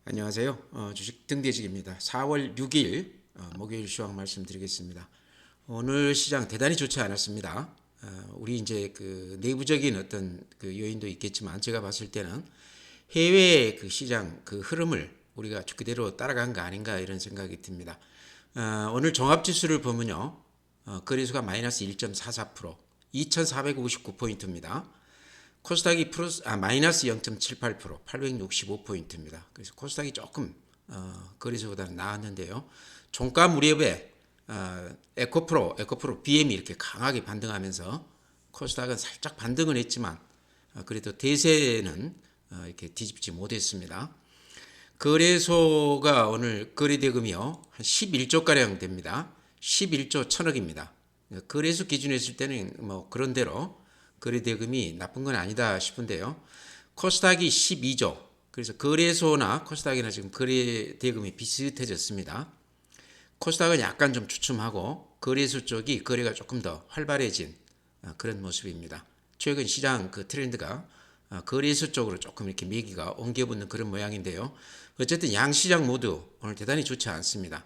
안녕하세요. 주식 등대직입니다. 4월 6일 목요일 시황 말씀드리겠습니다. 오늘 시장 대단히 좋지 않았습니다. 우리 이제 그 내부적인 어떤 그 요인도 있겠지만 제가 봤을 때는 해외 그 시장 그 흐름을 우리가 그대로 따라간 거 아닌가 이런 생각이 듭니다. 오늘 종합지수를 보면요, 거래소가 마이너스 1.44%, 2,459포인트입니다. 코스닥이 마이너스 0.78%, 865포인트입니다. 그래서 코스닥이 조금 거래소보다는 나았는데요. 종가 무렵에 에코프로 BM이 이렇게 강하게 반등하면서 코스닥은 살짝 반등을 했지만 그래도 대세는 이렇게 뒤집지 못했습니다. 거래소가 오늘 거래대금이요 한 11조가량 됩니다. 11조 1000억입니다. 거래소 기준으로 했을 때는 뭐 그런대로 거래대금이 나쁜 건 아니다 싶은데요. 코스닥이 12조. 그래서 거래소나 코스닥이나 지금 거래대금이 비슷해졌습니다. 코스닥은 약간 좀 주춤하고 거래소 쪽이 거래가 조금 더 활발해진 그런 모습입니다. 최근 시장 그 트렌드가 거래소 쪽으로 조금 이렇게 매기가 옮겨붙는 그런 모양인데요. 어쨌든 양시장 모두 오늘 대단히 좋지 않습니다.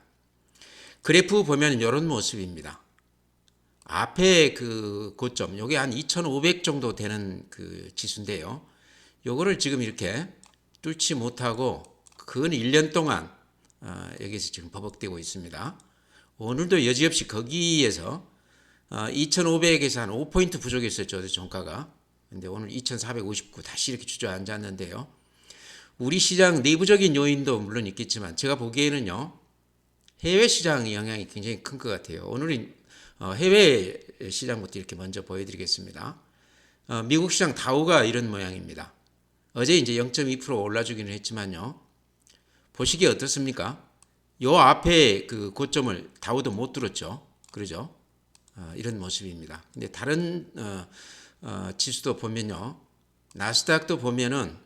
그래프 보면 이런 모습입니다. 앞에 그 고점, 요게 한 2,500 정도 되는 그 지수인데요. 요거를 지금 이렇게 뚫지 못하고 근 1년 동안 여기서 지금 버벅대고 있습니다. 오늘도 여지없이 거기에서 2,500에서 한 5포인트 부족했었죠, 종가가. 근데 오늘 2,459 다시 이렇게 주저앉았는데요. 우리 시장 내부적인 요인도 물론 있겠지만 제가 보기에는요, 해외 시장 영향이 굉장히 큰 것 같아요. 오늘은 해외 시장부터 이렇게 먼저 보여드리겠습니다. 미국 시장 다우가 이런 모양입니다. 어제 이제 0.2% 올라주기는 했지만요. 보시기에 어떻습니까? 요 앞에 그 고점을 다우도 못 뚫었죠. 그러죠? 이런 모습입니다. 근데 다른 지수도 보면요. 나스닥도 보면은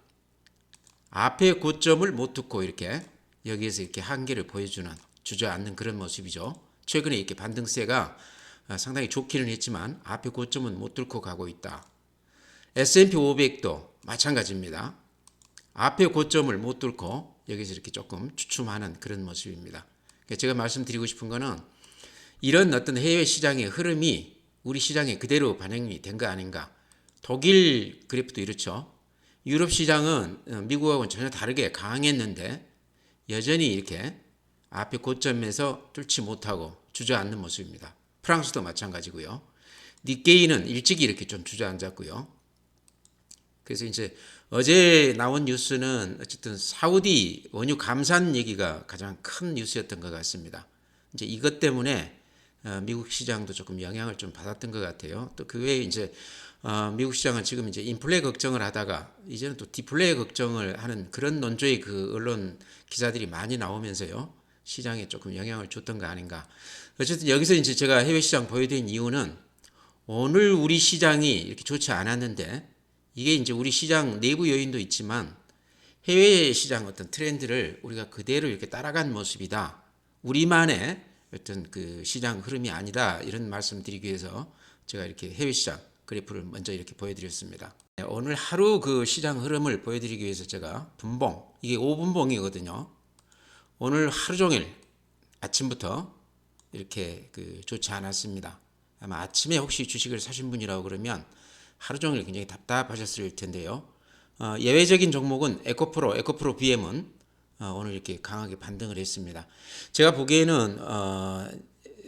앞에 고점을 못 뚫고 이렇게 여기에서 이렇게 한계를 보여주는 주저앉는 그런 모습이죠. 최근에 이렇게 반등세가 상당히 좋기는 했지만 앞에 고점은 못 뚫고 가고 있다. S&P 500도 마찬가지입니다. 앞에 고점을 못 뚫고 여기서 이렇게 조금 주춤하는 그런 모습입니다. 제가 말씀드리고 싶은 거는 이런 어떤 해외 시장의 흐름이 우리 시장에 그대로 반영이 된 거 아닌가. 독일 그래프도 이렇죠. 유럽 시장은 미국하고는 전혀 다르게 강했는데 여전히 이렇게 앞에 고점에서 뚫지 못하고 주저앉는 모습입니다. 프랑스도 마찬가지고요. 니케이는 일찍이 이렇게 좀 주저앉았고요. 그래서 이제 어제 나온 뉴스는 어쨌든 사우디 원유 감산 얘기가 가장 큰 뉴스였던 것 같습니다. 이제 이것 때문에 미국 시장도 조금 영향을 좀 받았던 것 같아요. 또 그 외에 이제 미국 시장은 지금 이제 인플레 걱정을 하다가 이제는 또 디플레 걱정을 하는 그런 논조의 그 언론 기사들이 많이 나오면서요. 시장에 조금 영향을 줬던 거 아닌가. 어쨌든 여기서 이제 제가 해외 시장 보여드린 이유는 오늘 우리 시장이 이렇게 좋지 않았는데 이게 이제 우리 시장 내부 요인도 있지만 해외 시장 어떤 트렌드를 우리가 그대로 이렇게 따라간 모습이다. 우리만의 어떤 그 시장 흐름이 아니다. 이런 말씀 드리기 위해서 제가 이렇게 해외 시장 그래프를 먼저 이렇게 보여드렸습니다. 오늘 하루 그 시장 흐름을 보여드리기 위해서 제가 분봉, 이게 5분봉이거든요. 오늘 하루 종일 아침부터 이렇게 그 좋지 않았습니다. 아마 아침에 혹시 주식을 사신 분이라고 그러면 하루 종일 굉장히 답답하셨을 텐데요. 예외적인 종목은 에코프로 BM은 오늘 이렇게 강하게 반등을 했습니다. 제가 보기에는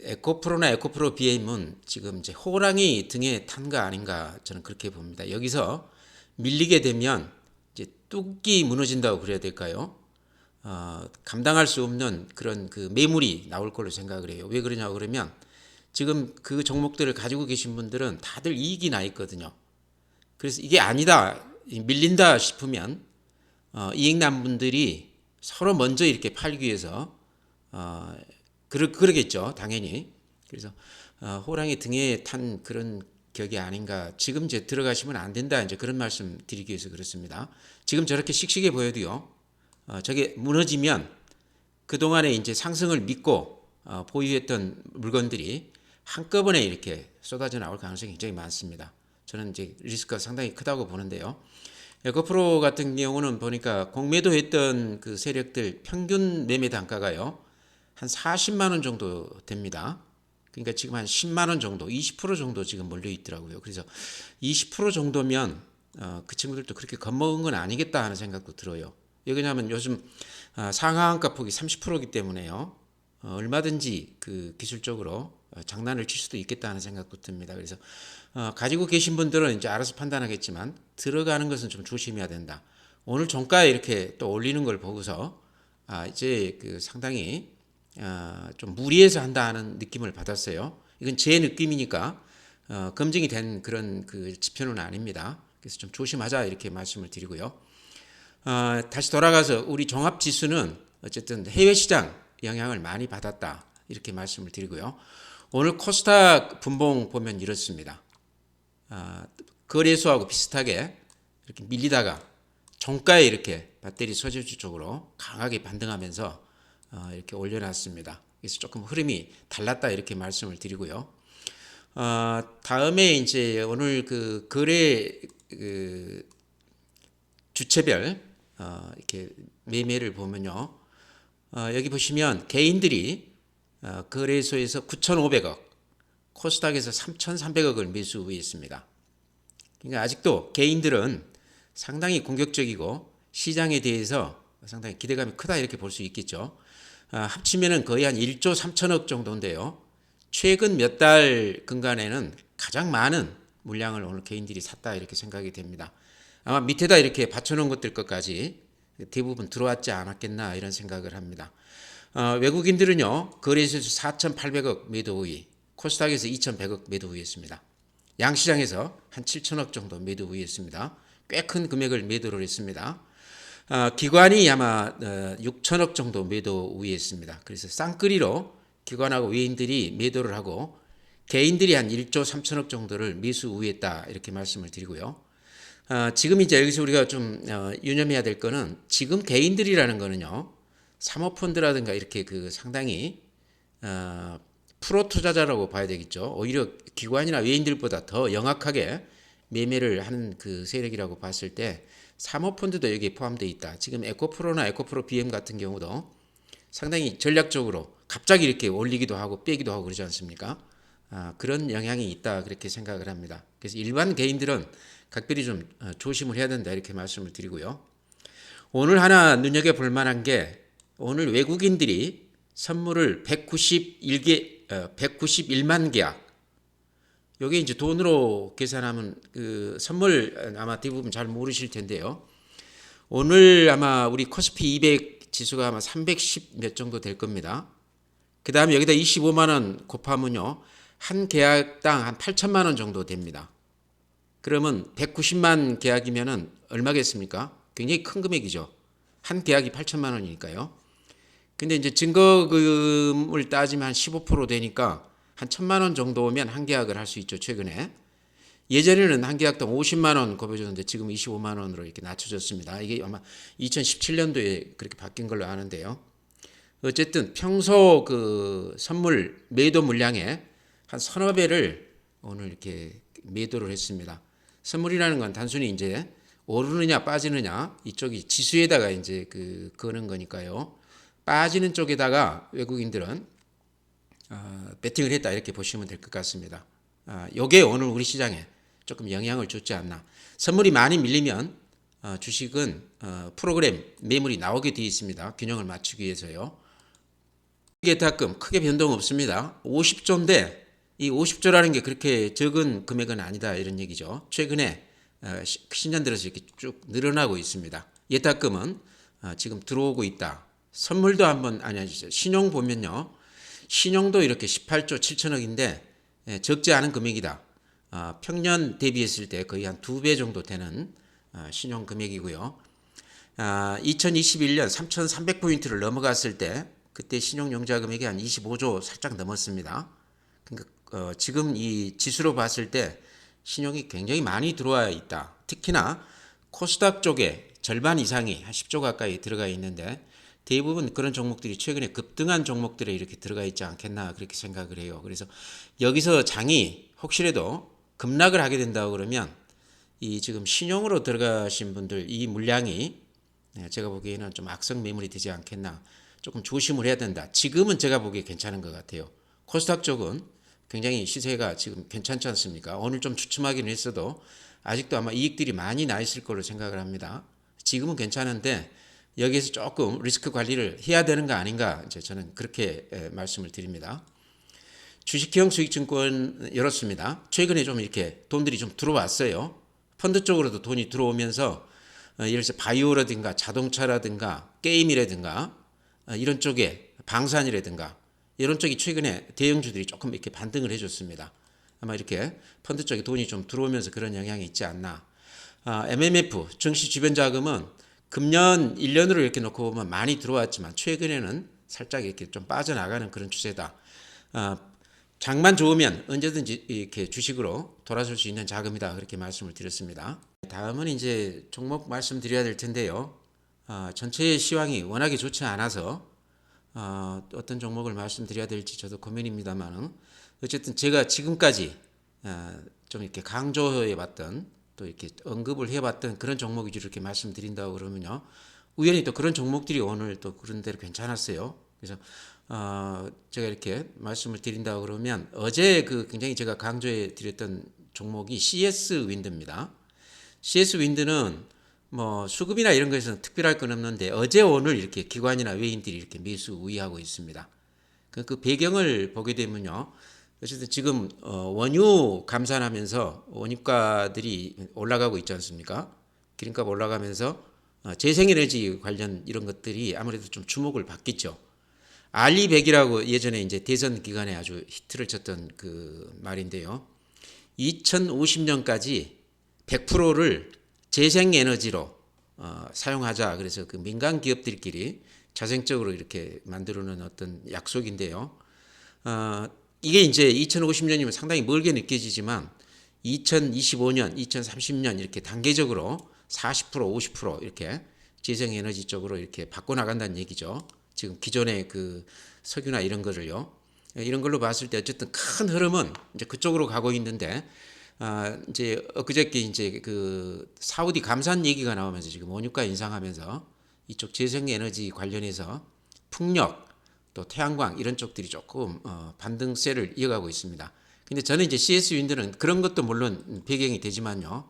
에코프로나 에코프로 BM은 지금 이제 호랑이 등에 탄 거 아닌가 저는 그렇게 봅니다. 여기서 밀리게 되면 이제 뚝이 무너진다고 그래야 될까요? 감당할 수 없는 그런 그 매물이 나올 걸로 생각을 해요. 왜 그러냐고 그러면 지금 그 종목들을 가지고 계신 분들은 다들 이익이 나 있거든요. 그래서 이게 아니다, 밀린다 싶으면 이익 난 분들이 서로 먼저 이렇게 팔기 위해서 그러겠죠, 당연히. 그래서 호랑이 등에 탄 그런 격이 아닌가. 지금 이제 들어가시면 안 된다, 이제 그런 말씀 드리기 위해서 그렇습니다. 지금 저렇게 씩씩해 보여도요. 저게 무너지면 그동안에 이제 상승을 믿고 보유했던 물건들이 한꺼번에 이렇게 쏟아져 나올 가능성이 굉장히 많습니다. 저는 이제 리스크가 상당히 크다고 보는데요. 에코프로 같은 경우는 보니까 공매도했던 그 세력들 평균 매매 단가가요 한 40만 원 정도 됩니다. 그러니까 지금 한 10만 원 정도, 20% 정도 지금 몰려 있더라고요. 그래서 20% 정도면 그 친구들도 그렇게 겁먹은 건 아니겠다 하는 생각도 들어요. 왜냐하면 요즘 상하한가 폭이 30%이기 때문에요. 얼마든지 그 기술적으로 장난을 칠 수도 있겠다 하는 생각도 듭니다. 그래서 가지고 계신 분들은 이제 알아서 판단하겠지만 들어가는 것은 좀 조심해야 된다. 오늘 종가에 이렇게 또 올리는 걸 보고서 이제 그 상당히 좀 무리해서 한다 하는 느낌을 받았어요. 이건 제 느낌이니까 검증이 된 그런 그 지표는 아닙니다. 그래서 좀 조심하자 이렇게 말씀을 드리고요. 다시 돌아가서 우리 종합지수는 어쨌든 해외 시장 영향을 많이 받았다 이렇게 말씀을 드리고요. 오늘 코스닥 분봉 보면 이렇습니다. 거래소하고 비슷하게 이렇게 밀리다가 종가에 이렇게 배터리 소재주 쪽으로 강하게 반등하면서 이렇게 올려놨습니다. 그래서 조금 흐름이 달랐다 이렇게 말씀을 드리고요. 다음에 이제 오늘 그 거래 그 주체별 이렇게 매매를 보면요. 여기 보시면 개인들이 거래소에서 9,500억, 코스닥에서 3,300억을 매수했습니다. 그러니까 아직도 개인들은 상당히 공격적이고 시장에 대해서 상당히 기대감이 크다 이렇게 볼 수 있겠죠. 합치면은 거의 한 1조 3천억 정도인데요. 최근 몇 달 근간에는 가장 많은 물량을 오늘 개인들이 샀다 이렇게 생각이 됩니다. 아마 밑에다 이렇게 받쳐놓은 것들 것까지 대부분 들어왔지 않았겠나 이런 생각을 합니다. 외국인들은요 거래소에서 4,800억 매도 우위, 코스닥에서 2,100억 매도 우위했습니다. 양시장에서 한 7천억 정도 매도 우위했습니다. 꽤 큰 금액을 매도를 했습니다. 기관이 아마 6천억 정도 매도 우위했습니다. 그래서 쌍끌이로 기관하고 외인들이 매도를 하고 개인들이 한 1조 3천억 정도를 매수 우위했다 이렇게 말씀을 드리고요. 지금 이제 여기서 우리가 좀 유념해야 될 거는 지금 개인들이라는 거는요 사모펀드라든가 이렇게 그 상당히 프로 투자자라고 봐야 되겠죠. 오히려 기관이나 외인들보다 더 영악하게 매매를 하는 그 세력이라고 봤을 때 사모펀드도 여기에 포함되어 있다. 지금 에코프로나 에코프로 BM 같은 경우도 상당히 전략적으로 갑자기 이렇게 올리기도 하고 빼기도 하고 그러지 않습니까? 그런 영향이 있다 그렇게 생각을 합니다. 그래서 일반 개인들은 각별히 좀 조심을 해야 된다 이렇게 말씀을 드리고요. 오늘 하나 눈여겨볼 만한 게 오늘 외국인들이 선물을 191만 계약. 요게 이제 돈으로 계산하면 그 선물 아마 대부분 잘 모르실 텐데요. 오늘 아마 우리 코스피 200 지수가 아마 310 몇 정도 될 겁니다. 그 다음에 여기다 25만 원 곱하면요. 한 계약당 한 8천만 원 정도 됩니다. 그러면 190만 계약이면은 얼마겠습니까? 굉장히 큰 금액이죠. 한 계약이 8천만 원이니까요. 근데 이제 증거금을 따지면 한 15% 되니까 한 1,000만 원 정도면 한 계약을 할 수 있죠, 최근에. 예전에는 한 계약당 50만 원 곱해줬는데 지금 25만 원으로 이렇게 낮춰졌습니다. 이게 아마 2017년도에 그렇게 바뀐 걸로 아는데요. 어쨌든 평소 그 선물 매도 물량의 한 서너 배를 오늘 이렇게 매도를 했습니다. 선물이라는 건 단순히 이제 오르느냐 빠지느냐 이쪽이 지수에다가 이제 그 거는 거니까요. 빠지는 쪽에다가 외국인들은 배팅을 했다 이렇게 보시면 될 것 같습니다. 요게 오늘 우리 시장에 조금 영향을 줬지 않나. 선물이 많이 밀리면 주식은 프로그램 매물이 나오게 되어 있습니다. 균형을 맞추기 위해서요. 예탁금 크게 변동 없습니다. 50조인데 이 50조라는 게 그렇게 적은 금액은 아니다 이런 얘기죠. 최근에 신년 들어서 이렇게 쭉 늘어나고 있습니다. 예탁금은 지금 들어오고 있다. 선물도 한번 신용 보면요. 신용도 이렇게 18조 7천억인데 적지 않은 금액이다. 평년 대비했을 때 거의 한 2배 정도 되는 신용 금액이고요. 2021년 3,300포인트를 넘어갔을 때 그때 신용용자 금액이 한 25조 살짝 넘었습니다. 그러니까 지금 이 지수로 봤을 때 신용이 굉장히 많이 들어와 있다. 특히나 코스닥 쪽에 절반 이상이 한 10조 가까이 들어가 있는데 대부분 그런 종목들이 최근에 급등한 종목들에 이렇게 들어가 있지 않겠나 그렇게 생각을 해요. 그래서 여기서 장이 혹시라도 급락을 하게 된다고 그러면 이 지금 신용으로 들어가신 분들 이 물량이 제가 보기에는 좀 악성 매물이 되지 않겠나. 조금 조심을 해야 된다. 지금은 제가 보기에 괜찮은 것 같아요. 코스닥 쪽은 굉장히 시세가 지금 괜찮지 않습니까? 오늘 좀 주춤하기는 했어도 아직도 아마 이익들이 많이 나 있을 거로 생각을 합니다. 지금은 괜찮은데 여기에서 조금 리스크 관리를 해야 되는 거 아닌가, 이제 저는 그렇게 말씀을 드립니다. 주식형 수익증권 열었습니다. 최근에 좀 이렇게 돈들이 좀 들어왔어요. 펀드 쪽으로도 돈이 들어오면서 예를 들어서 바이오라든가 자동차라든가 게임이라든가 이런 쪽에 방산이라든가 이런 쪽이 최근에 대형주들이 조금 이렇게 반등을 해줬습니다. 아마 이렇게 펀드 쪽에 돈이 좀 들어오면서 그런 영향이 있지 않나. MMF 증시 주변 자금은 금년 1년으로 이렇게 놓고 보면 많이 들어왔지만 최근에는 살짝 이렇게 좀 빠져나가는 그런 추세다. 장만 좋으면 언제든지 이렇게 주식으로 돌아설 수 있는 자금이다, 그렇게 말씀을 드렸습니다. 다음은 이제 종목 말씀드려야 될 텐데요. 전체의 시황이 워낙에 좋지 않아서 어떤 종목을 말씀드려야 될지 저도 고민입니다만, 어쨌든 제가 지금까지 좀 이렇게 강조해봤던, 또 이렇게 언급을 해봤던 그런 종목 위주로 이렇게 말씀드린다고 그러면요, 우연히 또 그런 종목들이 오늘 또 그런 대로 괜찮았어요. 그래서 제가 이렇게 말씀을 드린다고 그러면, 어제 그 굉장히 제가 강조해 드렸던 종목이 CS 윈드입니다. CS 윈드는 뭐 수급이나 이런 것에서는 특별할 건 없는데 어제 오늘 이렇게 기관이나 외인들이 이렇게 매수 우위하고 있습니다. 그 배경을 보게 되면요, 어쨌든 지금 원유 감산하면서 원유가들이 올라가고 있지 않습니까? 기름값 올라가면서 재생에너지 관련 이런 것들이 아무래도 좀 주목을 받겠죠. 알리백이라고 예전에 이제 대선 기간에 아주 히트를 쳤던 그 말인데요. 2050년까지 100%를 재생에너지로 사용하자. 그래서 그 민간 기업들끼리 자생적으로 이렇게 만들어 놓은 어떤 약속인데요. 이게 이제 2050년이면 상당히 멀게 느껴지지만 2025년, 2030년 이렇게 단계적으로 40%, 50% 이렇게 재생에너지 쪽으로 이렇게 바꿔나간다는 얘기죠. 지금 기존의 그 석유나 이런 거를요. 이런 걸로 봤을 때 어쨌든 큰 흐름은 이제 그쪽으로 가고 있는데, 이제 엊그저께 이제 그 사우디 감산 얘기가 나오면서 지금 원유가 인상하면서 이쪽 재생에너지 관련해서 풍력 또 태양광 이런 쪽들이 조금 반등세를 이어가고 있습니다. 근데 저는 이제 CS 윈드는 그런 것도 물론 배경이 되지만요,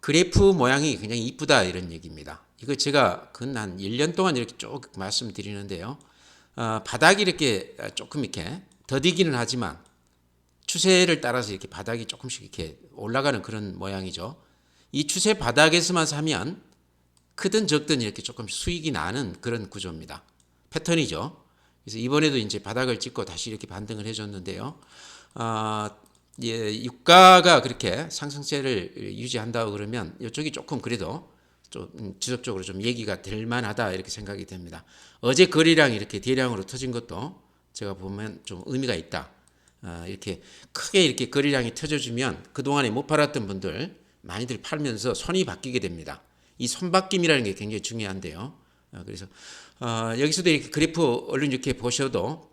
그래프 모양이 굉장히 이쁘다 이런 얘기입니다. 이거 제가 근 한 1년 동안 이렇게 쭉 말씀드리는데요. 바닥이 이렇게 조금 이렇게 더디기는 하지만 추세를 따라서 이렇게 바닥이 조금씩 이렇게 올라가는 그런 모양이죠. 이 추세 바닥에서만 사면 크든 적든 이렇게 조금 수익이 나는 그런 구조입니다. 패턴이죠. 그래서 이번에도 이제 바닥을 찍고 다시 이렇게 반등을 해줬는데요. 유가가 그렇게 상승세를 유지한다고 그러면 이쪽이 조금 그래도 좀 지속적으로 좀 얘기가 될 만하다 이렇게 생각이 됩니다. 어제 거래량이 이렇게 대량으로 터진 것도 제가 보면 좀 의미가 있다. 이렇게 크게 이렇게 거래량이 터져주면 그동안에 못 팔았던 분들 많이들 팔면서 손이 바뀌게 됩니다. 이 손바뀜이라는 게 굉장히 중요한데요. 그래서 여기서도 이렇게 그래프 얼른 이렇게 보셔도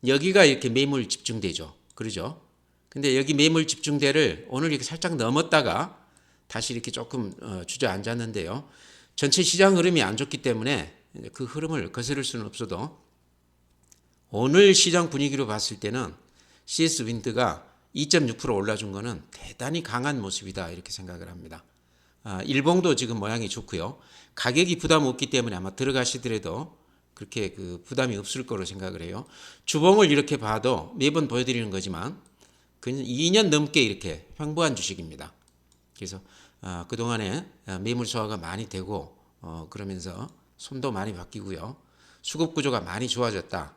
여기가 이렇게 매물 집중되죠. 그러죠? 근데 여기 매물 집중대를 오늘 이렇게 살짝 넘었다가 다시 이렇게 조금 주저앉았는데요. 전체 시장 흐름이 안 좋기 때문에 그 흐름을 거스를 수는 없어도 오늘 시장 분위기로 봤을 때는 CS 윈드가 2.6% 올라준 거는 대단히 강한 모습이다 이렇게 생각을 합니다. 일봉도 지금 모양이 좋고요. 가격이 부담 없기 때문에 아마 들어가시더라도 그렇게 그 부담이 없을 거로 생각을 해요. 주봉을 이렇게 봐도 매번 보여드리는 거지만 그냥 2년 넘게 이렇게 횡보한 주식입니다. 그래서 그동안에 매물 소화가 많이 되고 그러면서 손도 많이 바뀌고요. 수급 구조가 많이 좋아졌다.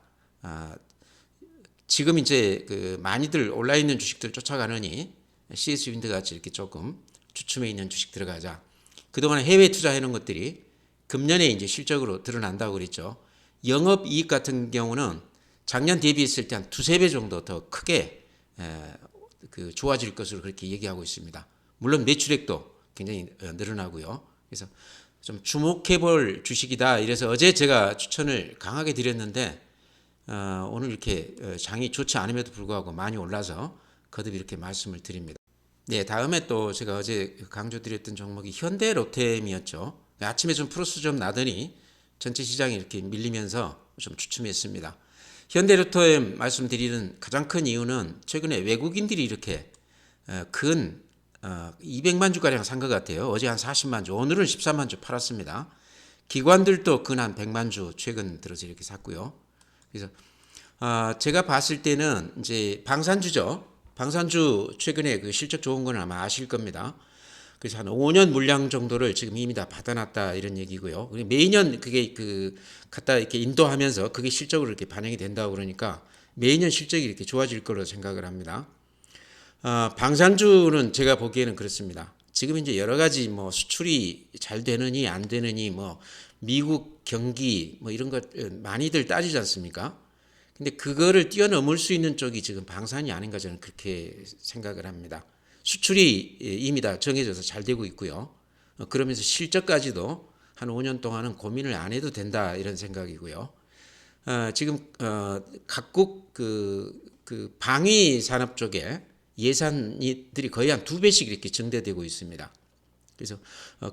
지금 이제 그 많이들 올라 있는 주식들 쫓아가느니 CS 윈드 같이 이렇게 조금 주춤해 있는 주식 들어가자. 그동안에 해외 투자해 놓은 것들이 금년에 이제 실적으로 드러난다고 그랬죠. 영업 이익 같은 경우는 작년 대비했을 때 한 두세 배 정도 더 크게 그 좋아질 것으로 그렇게 얘기하고 있습니다. 물론 매출액도 굉장히 늘어나고요. 그래서 좀 주목해 볼 주식이다. 이래서 어제 제가 추천을 강하게 드렸는데 오늘 이렇게 장이 좋지 않음에도 불구하고 많이 올라서 거듭 이렇게 말씀을 드립니다. 네, 다음에 또 제가 어제 강조드렸던 종목이 현대로템이었죠. 아침에 좀 플러스 좀 나더니 전체 시장이 이렇게 밀리면서 좀 주춤했습니다. 현대로템 말씀드리는 가장 큰 이유는 최근에 외국인들이 이렇게 근 200만 주가량 산 것 같아요. 어제 한 40만 주, 오늘은 13만 주 팔았습니다. 기관들도 근 한 100만 주 최근 들어서 이렇게 샀고요. 그래서 제가 봤을 때는 이제 방산주죠. 방산주 최근에 그 실적 좋은 건 아마 아실 겁니다. 그래서 한 5년 물량 정도를 지금 이미 다 받아놨다 이런 얘기고요. 매년 그게 그 갖다 이렇게 인도하면서 그게 실적으로 이렇게 반영이 된다고 그러니까 매년 실적이 이렇게 좋아질 거로 생각을 합니다. 방산주는 제가 보기에는 그렇습니다. 지금 이제 여러 가지 뭐 수출이 잘 되느니 안 되느니 뭐 미국 경기 뭐 이런 것 많이들 따지지 않습니까? 근데 그거를 뛰어넘을 수 있는 쪽이 지금 방산이 아닌가 저는 그렇게 생각을 합니다. 수출이 이미 다 정해져서 잘 되고 있고요. 그러면서 실적까지도 한 5년 동안은 고민을 안 해도 된다 이런 생각이고요. 지금 각국 그 방위 산업 쪽에 예산들이 거의 한 2배씩 이렇게 증대되고 있습니다. 그래서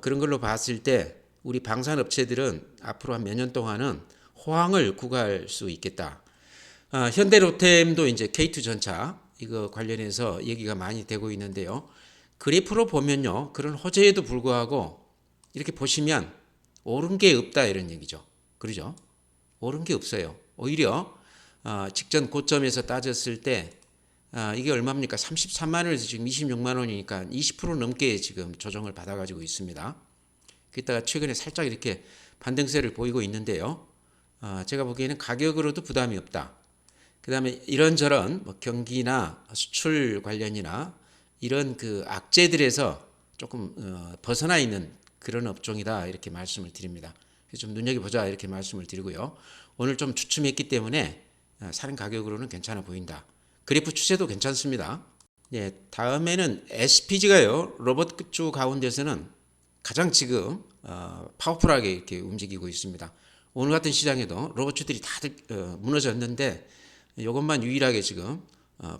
그런 걸로 봤을 때 우리 방산업체들은 앞으로 한 몇 년 동안은 호황을 구가할 수 있겠다. 현대로템도 이제 K2 전차 이거 관련해서 얘기가 많이 되고 있는데요. 그래프로 보면요. 그런 호재에도 불구하고 이렇게 보시면 오른 게 없다 이런 얘기죠. 그러죠? 오른 게 없어요. 오히려 직전 고점에서 따졌을 때 이게 얼마입니까? 33만 원에서 지금 26만 원이니까 20% 넘게 지금 조정을 받아가지고 있습니다. 그랬다가 최근에 살짝 이렇게 반등세를 보이고 있는데요. 제가 보기에는 가격으로도 부담이 없다. 그 다음에 이런저런 뭐 경기나 수출 관련이나 이런 그 악재들에서 조금 벗어나 있는 그런 업종이다 이렇게 말씀을 드립니다. 그래서 좀 눈여겨보자 이렇게 말씀을 드리고요. 오늘 좀 주춤했기 때문에 사는 가격으로는 괜찮아 보인다. 그래프 추세도 괜찮습니다. 네, 다음에는 SPG가요. 로봇주 가운데서는 가장 지금 파워풀하게 이렇게 움직이고 있습니다. 오늘 같은 시장에도 로봇주들이 다들 무너졌는데 이것만 유일하게 지금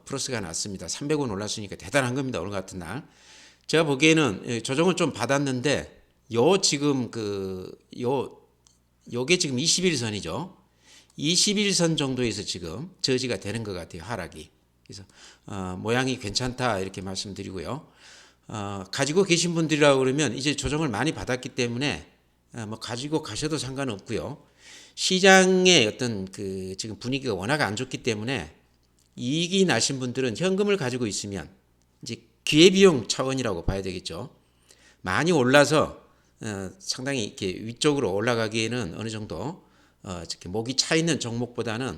플러스가 났습니다. 300원 올랐으니까 대단한 겁니다. 오늘 같은 날. 제가 보기에는 조정을 좀 받았는데 지금 요게 지금 21선이죠. 21선 정도에서 지금 저지가 되는 것 같아요. 하락이. 그래서 모양이 괜찮다 이렇게 말씀드리고요. 가지고 계신 분들이라고 그러면 이제 조정을 많이 받았기 때문에 뭐 가지고 가셔도 상관없고요. 시장의 어떤 그 지금 분위기가 워낙 안 좋기 때문에 이익이 나신 분들은 현금을 가지고 있으면 이제 기회비용 차원이라고 봐야 되겠죠. 많이 올라서 상당히 이렇게 위쪽으로 올라가기에는 어느 정도 이렇게 목이 차 있는 종목보다는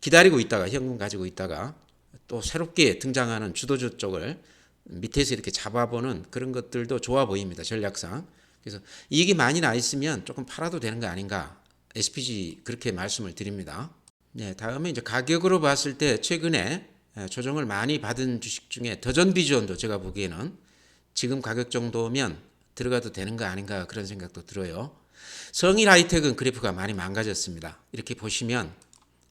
기다리고 있다가 현금 가지고 있다가 또 새롭게 등장하는 주도주 쪽을 밑에서 이렇게 잡아보는 그런 것들도 좋아 보입니다. 전략상. 그래서 이익이 많이 나 있으면 조금 팔아도 되는 거 아닌가. SPG 그렇게 말씀을 드립니다. 네, 다음에 이제 가격으로 봤을 때 최근에 조정을 많이 받은 주식 중에 더전비전도 제가 보기에는 지금 가격 정도면 들어가도 되는 거 아닌가 그런 생각도 들어요. 성일 하이텍은 그래프가 많이 망가졌습니다. 이렇게 보시면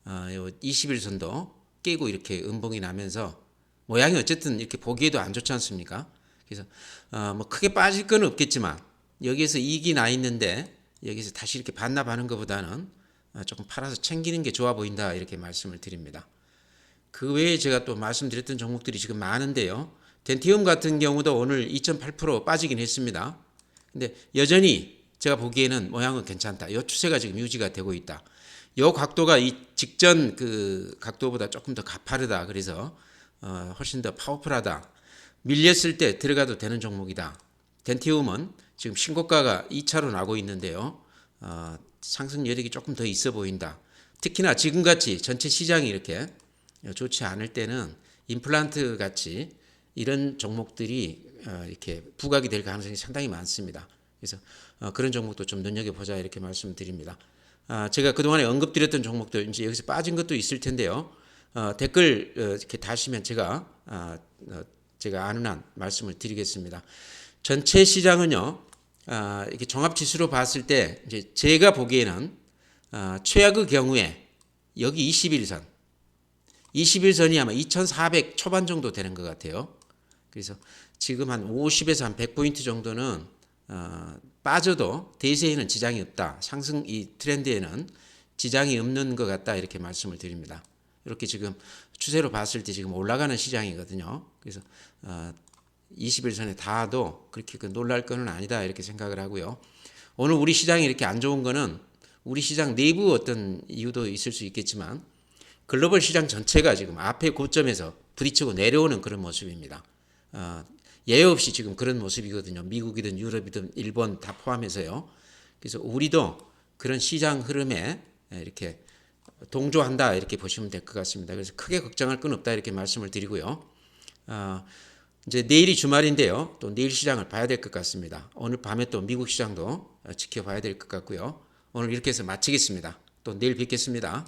21선도 깨고 이렇게 음봉이 나면서 모양이 어쨌든 이렇게 보기에도 안 좋지 않습니까? 그래서 뭐 크게 빠질 건 없겠지만 여기에서 이익이 나 있는데 여기서 다시 이렇게 반납하는 것보다는 조금 팔아서 챙기는 게 좋아 보인다 이렇게 말씀을 드립니다. 그 외에 제가 또 말씀드렸던 종목들이 지금 많은데요. 덴티움 같은 경우도 오늘 2.8% 빠지긴 했습니다. 근데 여전히 제가 보기에는 모양은 괜찮다. 이 추세가 지금 유지가 되고 있다. 이 각도가 이 직전 그 각도보다 조금 더 가파르다. 그래서 훨씬 더 파워풀하다. 밀렸을 때 들어가도 되는 종목이다. 덴티움은 지금 신고가가 2차로 나고 있는데요. 상승 여력이 조금 더 있어 보인다. 특히나 지금같이 전체 시장이 이렇게 좋지 않을 때는 임플란트 같이 이런 종목들이 이렇게 부각이 될 가능성이 상당히 많습니다. 그래서 그런 종목도 좀 눈여겨보자 이렇게 말씀드립니다. 제가 그동안에 언급드렸던 종목들 이제 여기서 빠진 것도 있을 텐데요. 댓글 이렇게 다시면 제가 아는 한 말씀을 드리겠습니다. 전체 시장은요. 이렇게 종합지수로 봤을 때 이제 제가 보기에는 최악의 경우에 여기 21선, 21선이 아마 2,400 초반 정도 되는 것 같아요. 그래서 지금 한 50에서 한 100포인트 정도는 빠져도 대세에는 지장이 없다. 상승 이 트렌드에는 지장이 없는 것 같다. 이렇게 말씀을 드립니다. 이렇게 지금 추세로 봤을 때 지금 올라가는 시장이거든요. 그래서 20일선에 닿아도 그렇게 놀랄 거는 아니다. 이렇게 생각을 하고요. 오늘 우리 시장이 이렇게 안 좋은 거는 우리 시장 내부 어떤 이유도 있을 수 있겠지만 글로벌 시장 전체가 지금 앞에 고점에서 부딪히고 내려오는 그런 모습입니다. 예외 없이 지금 그런 모습이거든요. 미국이든 유럽이든 일본 다 포함해서요. 그래서 우리도 그런 시장 흐름에 이렇게 동조한다 이렇게 보시면 될 것 같습니다. 그래서 크게 걱정할 건 없다 이렇게 말씀을 드리고요. 이제 내일이 주말인데요. 또 내일 시장을 봐야 될 것 같습니다. 오늘 밤에 또 미국 시장도 지켜봐야 될 것 같고요. 오늘 이렇게 해서 마치겠습니다. 또 내일 뵙겠습니다.